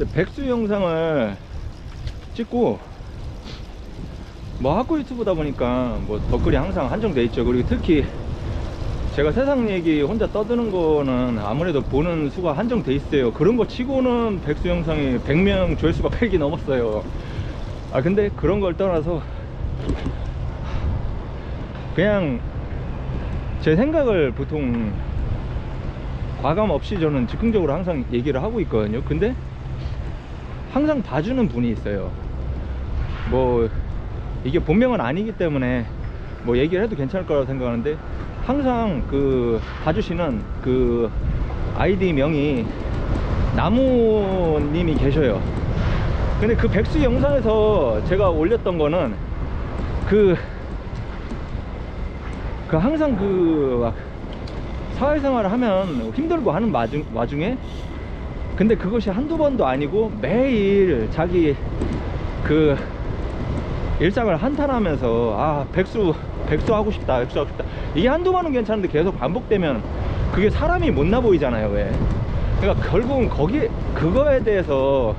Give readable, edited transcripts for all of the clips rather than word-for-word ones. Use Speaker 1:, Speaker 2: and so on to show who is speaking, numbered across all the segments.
Speaker 1: 백수 영상을 찍고 뭐 학구 유튜브다 보니까 뭐 댓글이 항상 한정돼 있죠. 그리고 특히 제가 세상 얘기 혼자 떠드는 거는 아무래도 보는 수가 한정돼 있어요. 그런 거 치고는 백수 영상이 100명 조회수가 100이 넘었어요. 아 근데 그런 걸 떠나서 그냥 제 생각을 보통 과감 없이 저는 즉흥적으로 항상 얘기를 하고 있거든요. 근데 항상 봐주는 분이 있어요. 뭐 이게 본명은 아니기 때문에 뭐 얘기를 해도 괜찮을 거라고 생각하는데, 항상 그 봐주시는 그 아이디 명이 나무님이 계셔요. 근데 그 백수 영상에서 제가 올렸던 거는 그 항상 그 막 사회생활을 하면 힘들고 하는 와중에 근데 그것이 한두 번도 아니고 매일 자기 그 일상을 한탄하면서 아 백수 하고 싶다, 백수 하고 싶다, 이게 한두 번은 괜찮은데 계속 반복되면 그게 사람이 못나 보이잖아요. 왜? 그러니까 결국은 그거에 대해서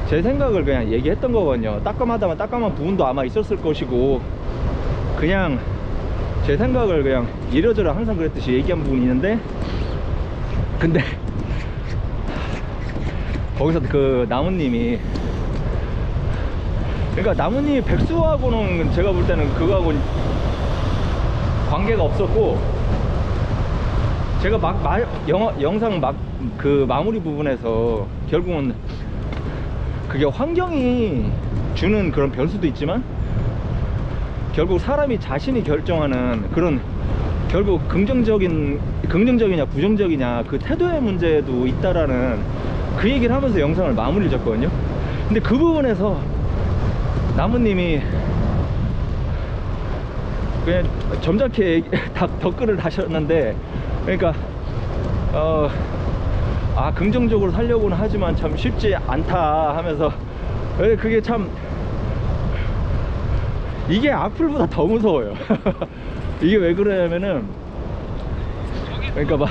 Speaker 1: 제 생각을 그냥 얘기했던 거거든요. 따끔하다면 따끔한 부분도 아마 있었을 것이고, 그냥 제 생각을 그냥 이러저러 항상 그랬듯이 얘기한 부분이 있는데, 근데 거기서 그 나무님이, 그러니까 나무님이 백수하고는 제가 볼 때는 그거하고 관계가 없었고, 제가 영상 그 마무리 부분에서 결국은 그게 환경이 주는 그런 변수도 있지만 결국 사람이 자신이 결정하는 그런, 결국 긍정적이냐 부정적이냐 그 태도의 문제도 있다라는 그 얘기를 하면서 영상을 마무리를 졌거든요. 근데 그 부분에서 나무님이 그냥 점잖게 댓글을 다셨는데, 그러니까 긍정적으로 살려고는 하지만 참 쉽지 않다 하면서, 그게 참 이게 악플보다 더 무서워요. 이게 왜 그러냐면은, 그러니까 막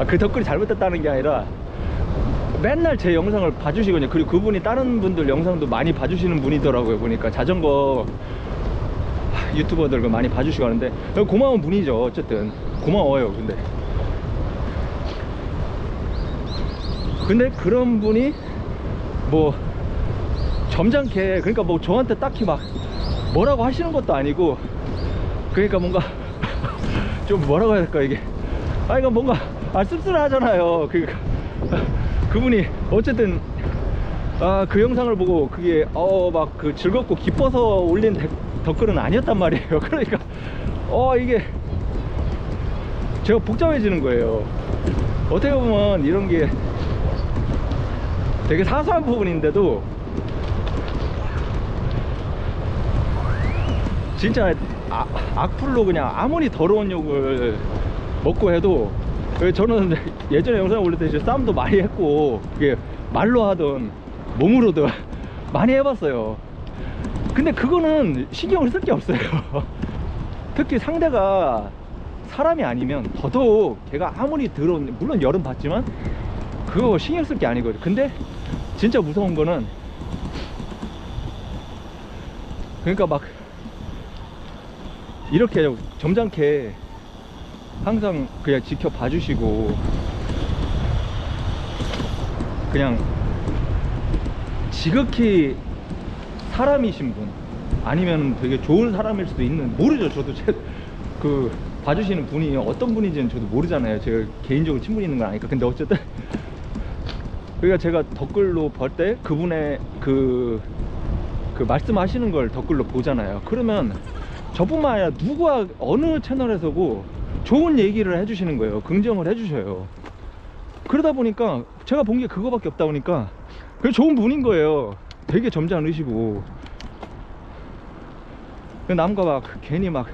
Speaker 1: 그 댓글이 잘못됐다는 게 아니라 맨날 제 영상을 봐주시거든요. 그리고 그분이 다른 분들 영상도 많이 봐주시는 분이더라고요. 보니까 자전거 유튜버들 많이 봐주시고 하는데 고마운 분이죠. 어쨌든 고마워요. 근데 그런 분이 뭐 점잖게, 그러니까 뭐 저한테 딱히 막 뭐라고 하시는 것도 아니고, 그러니까 뭔가 좀 뭐라고 해야 될까 이게, 이거 뭔가 씁쓸하잖아요. 그러니까 그분이 어쨌든 그 영상을 보고 그게 막 그 즐겁고 기뻐서 올린 댓글은 아니었단 말이에요. 그러니까 이게 제가 복잡해지는 거예요. 어떻게 보면 이런 게 되게 사소한 부분인데도 진짜 악플로 그냥 아무리 더러운 욕을 먹고 해도, 저는 예전에 영상 올릴 때 싸움도 많이 했고, 그게 말로 하든 몸으로든 많이 해봤어요. 근데 그거는 신경을 쓸 게 없어요. 특히 상대가 사람이 아니면 더더욱 걔가 아무리 더러운, 물론 열은 받지만 그거 신경 쓸 게 아니거든요. 근데 진짜 무서운 거는, 그러니까 막 이렇게 점잖게 항상 그냥 지켜봐 주시고, 그냥 지극히 사람이신 분, 아니면 되게 좋은 사람일 수도 있는, 모르죠. 저도 그 봐주시는 분이 어떤 분인지는 저도 모르잖아요. 제가 개인적으로 친분이 있는 건 아니까. 근데 어쨌든 그러니까 제가 댓글로 볼 때 그분의 그 말씀하시는 걸 댓글로 보잖아요. 그러면 저뿐만 아니라 누가 어느 채널에서고 좋은 얘기를 해주시는 거예요. 긍정을 해주셔요. 그러다 보니까 제가 본 게 그거밖에 없다 보니까 그게 좋은 분인 거예요. 되게 점잖으시고, 남과 막 괜히 막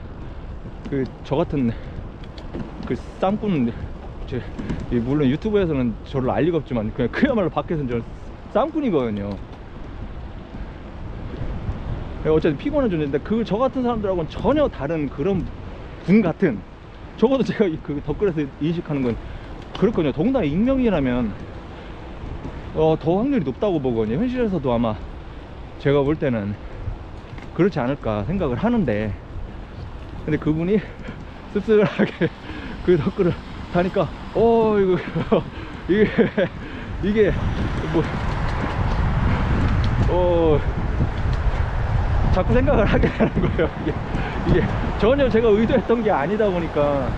Speaker 1: 저 같은 그 쌈꾼, 물론 유튜브에서는 저를 알 리가 없지만 그냥 그야말로 밖에서는 저는 쌈꾼이거든요. 어쨌든 피곤한 존재인데, 저 같은 사람들하고는 전혀 다른 그런 분 같은, 적어도 제가 그 댓글에서 인식하는 건 그렇거든요. 더군다나 익명이라면 더 확률이 높다고 보거든요. 현실에서도 아마 제가 볼 때는 그렇지 않을까 생각을 하는데, 근데 그분이 씁쓸하게 그 덧글을 다니까 이거 이게 뭐 자꾸 생각을 하게 되는 거예요. 이게 전혀 제가 의도했던 게 아니다 보니까.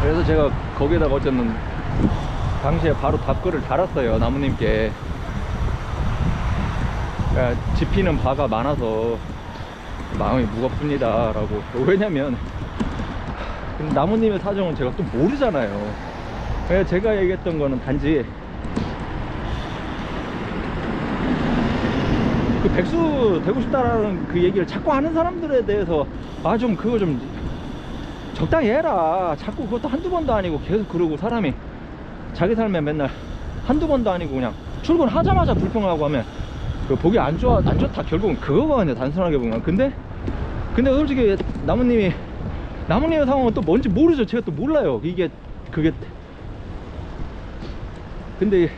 Speaker 1: 그래서 제가 거기에다가 어쨌든 당시에 바로 답글을 달았어요, 나무님께. 지피는 바가 많아서 마음이 무겁습니다 라고. 왜냐면 나무님의 사정은 제가 또 모르잖아요. 제가 얘기했던 거는 단지 그 백수 되고 싶다라는 그 얘기를 자꾸 하는 사람들에 대해서 좀 그거 좀 적당히 해라. 자꾸 그것도 한두 번도 아니고 계속 그러고, 사람이 자기 삶에 맨날 한두 번도 아니고 그냥 출근하자마자 불평하고 하면 그 보기 안 좋다. 결국은 그거거든요, 단순하게 보면. 근데 솔직히 나무님의 상황은 또 뭔지 모르죠. 제가 또 몰라요. 그게 근데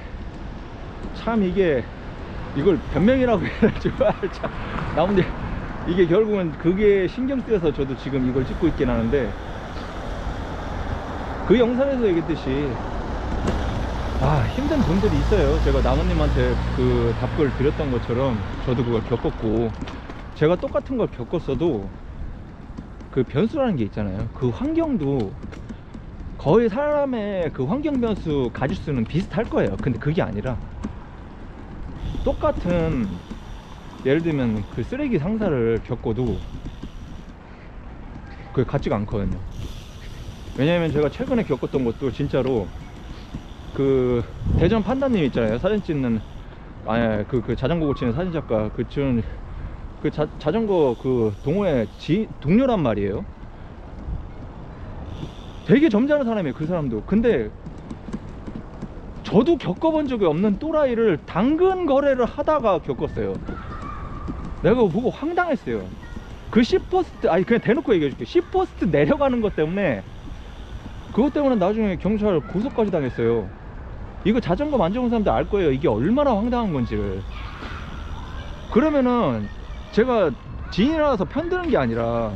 Speaker 1: 참 이걸 변명이라고 해야 될지 참 나무님, 이게 결국은 그게 신경 쓰여서 저도 지금 이걸 찍고 있긴 하는데, 그 영상에서 얘기했듯이 힘든 분들이 있어요. 제가 나무님한테 그 답글 드렸던 것처럼 저도 그걸 겪었고, 제가 똑같은 걸 겪었어도 그 변수라는 게 있잖아요. 그 환경도 거의 사람의 그 환경 변수 가지수는 비슷할 거예요. 근데 그게 아니라 똑같은, 예를 들면 그 쓰레기 상사를 겪어도 그게 같지가 않거든요. 왜냐면 제가 최근에 겪었던 것도 진짜로 그 대전 판다님 있잖아요, 사진 찍는, 그 자전거 고치는 사진작가, 그 자전거 그 동호회 동료란 말이에요. 되게 점잖은 사람이에요, 그 사람도. 근데 저도 겪어본 적이 없는 또라이를 당근 거래를 하다가 겪었어요. 내가 그거 보고 황당했어요. 그 C포스트, 그냥 대놓고 얘기해줄게. C포스트 내려가는 것 때문에, 그것 때문에 나중에 경찰 고소까지 당했어요. 이거 자전거 만져본 사람들 알 거예요, 이게 얼마나 황당한 건지를. 그러면은 제가 지인이라서 편드는 게 아니라,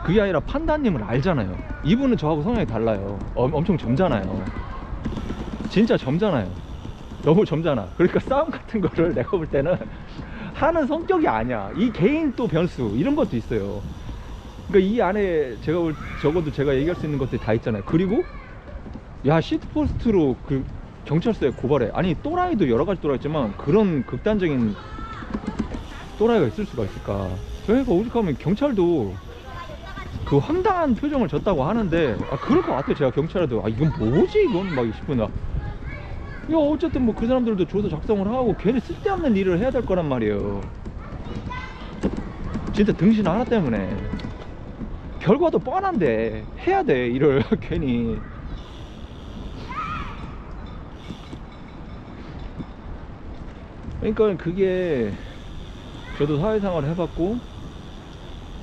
Speaker 1: 그게 아니라 판다님을 알잖아요. 이분은 저하고 성향이 달라요. 엄청 점잖아요. 진짜 점잖아요. 너무 점잖아. 그러니까 싸움 같은 거를 내가 볼 때는 하는 성격이 아니야. 이 개인 또 변수 이런 것도 있어요. 그러니까 이 안에 적어도 제가 얘기할 수 있는 것들이 다 있잖아요. 그리고 시트포스트로 그 경찰서에 고발해. 아니, 또라이도 여러 가지 또라이 있지만 그런 극단적인 또라이가 있을 수가 있을까. 그러니까 오죽하면 경찰도 그 황당한 표정을 졌다고 하는데, 그럴 것 같아요. 제가 경찰에도 이건 뭐지 이건 막 싶구나. 어쨌든 뭐 그 사람들도 조서 작성을 하고 괜히 쓸데없는 일을 해야 될 거란 말이에요. 진짜 등신 하나 때문에. 결과도 뻔한데 해야 돼 일을 괜히. 그러니까 그게, 저도 사회생활을 해봤고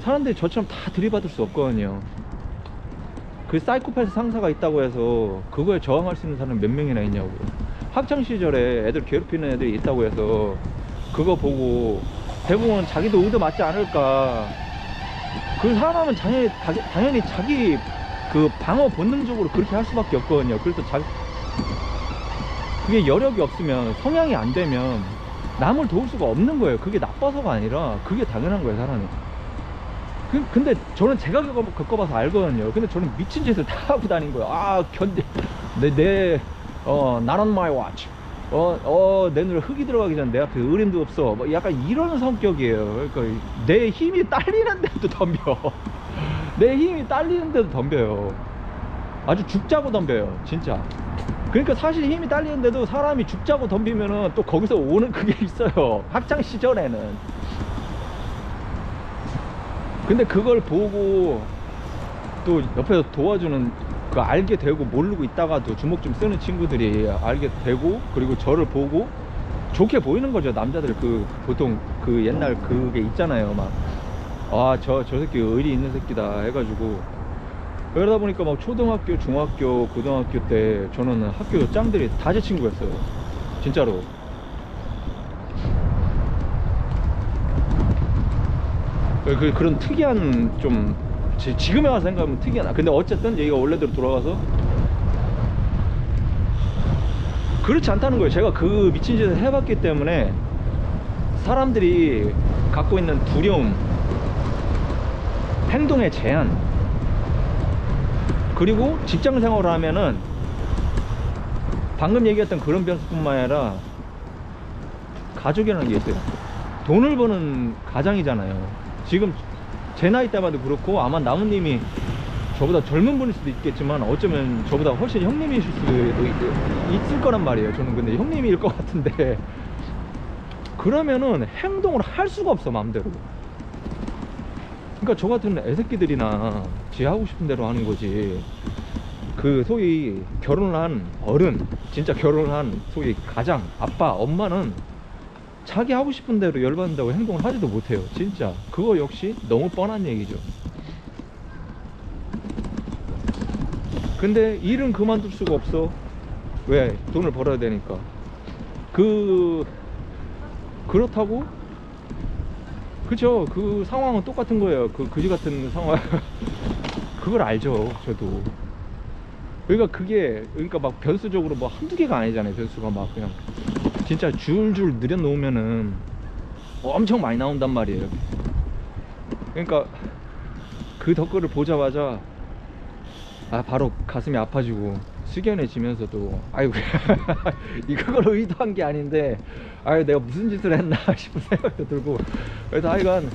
Speaker 1: 사람들이 저처럼 다 들이받을 수 없거든요. 그 사이코패스 상사가 있다고 해서 그거에 저항할 수 있는 사람이 몇 명이나 있냐고요. 학창시절에 애들 괴롭히는 애들이 있다고 해서 그거 보고 대부분 자기도 의도 맞지 않을까. 그 사람은 당연히 자기 그 방어 본능적으로 그렇게 할 수밖에 없거든요. 그래서 그게 여력이 없으면, 성향이 안 되면 남을 도울 수가 없는 거예요. 그게 나빠서가 아니라 그게 당연한 거예요, 사람이. 근데 저는 제가 겪어봐서 알거든요. 근데 저는 미친 짓을 다 하고 다닌 거예요. not on my watch. 내 눈에 흙이 들어가기 전에 내 앞에 의림도 없어. 뭐 약간 이런 성격이에요. 그러니까 내 힘이 딸리는데도 덤벼. 내 힘이 딸리는데도 덤벼요. 아주 죽자고 덤벼요, 진짜. 그러니까 사실 힘이 딸리는데도 사람이 죽자고 덤비면은 또 거기서 오는 그게 있어요, 학창 시절에는. 근데 그걸 보고 또 옆에서 도와주는, 그 알게 되고 모르고 있다가도 주먹 좀 쓰는 친구들이 알게 되고, 그리고 저를 보고 좋게 보이는 거죠, 남자들. 보통 그 옛날 그게 있잖아요, 막 저 새끼 의리 있는 새끼다 해가지고 그러다 보니까 막 초등학교, 중학교, 고등학교 때 저는 학교 짱들이 다 제 친구였어요. 진짜로. 그런 특이한 좀 지금에 와서 생각하면 특이한, 근데 어쨌든 얘기가 원래대로 돌아가서 그렇지 않다는 거예요. 제가 그 미친 짓을 해봤기 때문에 사람들이 갖고 있는 두려움, 행동의 제한, 그리고 직장 생활을 하면은 방금 얘기했던 그런 변수뿐만 아니라 가족이라는 게 있어요. 돈을 버는 가장이잖아요. 지금 제 나이 때만도 그렇고, 아마 나무님이 저보다 젊은 분일 수도 있겠지만 어쩌면 저보다 훨씬 형님이실 수도 있을 거란 말이에요. 저는 근데 형님일 것 같은데, 그러면은 행동을 할 수가 없어, 마음대로. 그러니까 저 같은 애새끼들이나 지 하고 싶은 대로 하는 거지. 그 소위 결혼을 한 어른, 진짜 결혼을 한 소위 가장, 아빠, 엄마는 자기 하고 싶은 대로 열받는다고 행동을 하지도 못해요. 진짜 그거 역시 너무 뻔한 얘기죠. 근데 일은 그만둘 수가 없어. 왜? 돈을 벌어야 되니까. 그렇다고, 그죠? 그 상황은 똑같은 거예요. 그 그지 같은 상황. 그걸 알죠, 저도. 그러니까 그게, 그러니까 막 변수적으로 뭐 한두 개가 아니잖아요. 변수가 막 그냥 진짜 줄줄 늘여놓으면은 엄청 많이 나온단 말이에요. 그러니까 그 덧글을 보자마자 바로 가슴이 아파지고 숙연해지면서도, 아이고 이걸 의도한 게 아닌데 아유 내가 무슨 짓을 했나 싶은 생각도 들고. 그래서 하여간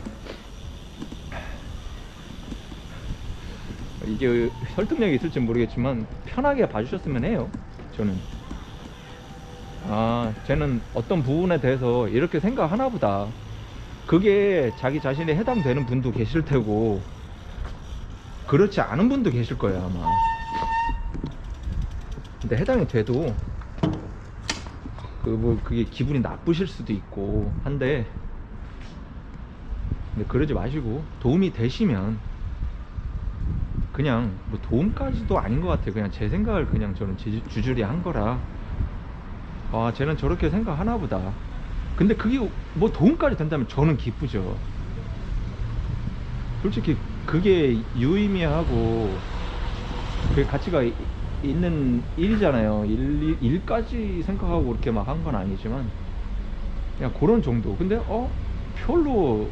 Speaker 1: 이게 설득력이 있을지 모르겠지만 편하게 봐주셨으면 해요. 저는 쟤는 어떤 부분에 대해서 이렇게 생각하나 보다. 그게 자기 자신에 해당되는 분도 계실 테고 그렇지 않은 분도 계실 거예요, 아마. 근데 해당이 돼도 그게 기분이 나쁘실 수도 있고 한데, 근데 그러지 마시고 도움이 되시면, 그냥 뭐 도움까지도 아닌 것 같아요. 그냥 제 생각을 그냥 저는 주저리 한 거라, 쟤는 저렇게 생각하나 보다. 근데 그게 뭐 도움까지 된다면 저는 기쁘죠. 솔직히 그게 유의미하고 그게 가치가 있는 일이잖아요. 일까지 생각하고 그렇게 막 한 건 아니지만 그냥 그런 정도. 근데 별로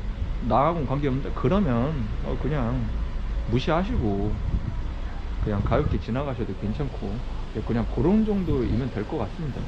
Speaker 1: 나하고는 관계없는데 그러면 그냥 무시하시고 그냥 가볍게 지나가셔도 괜찮고, 그냥 그런 정도이면 될 것 같습니다.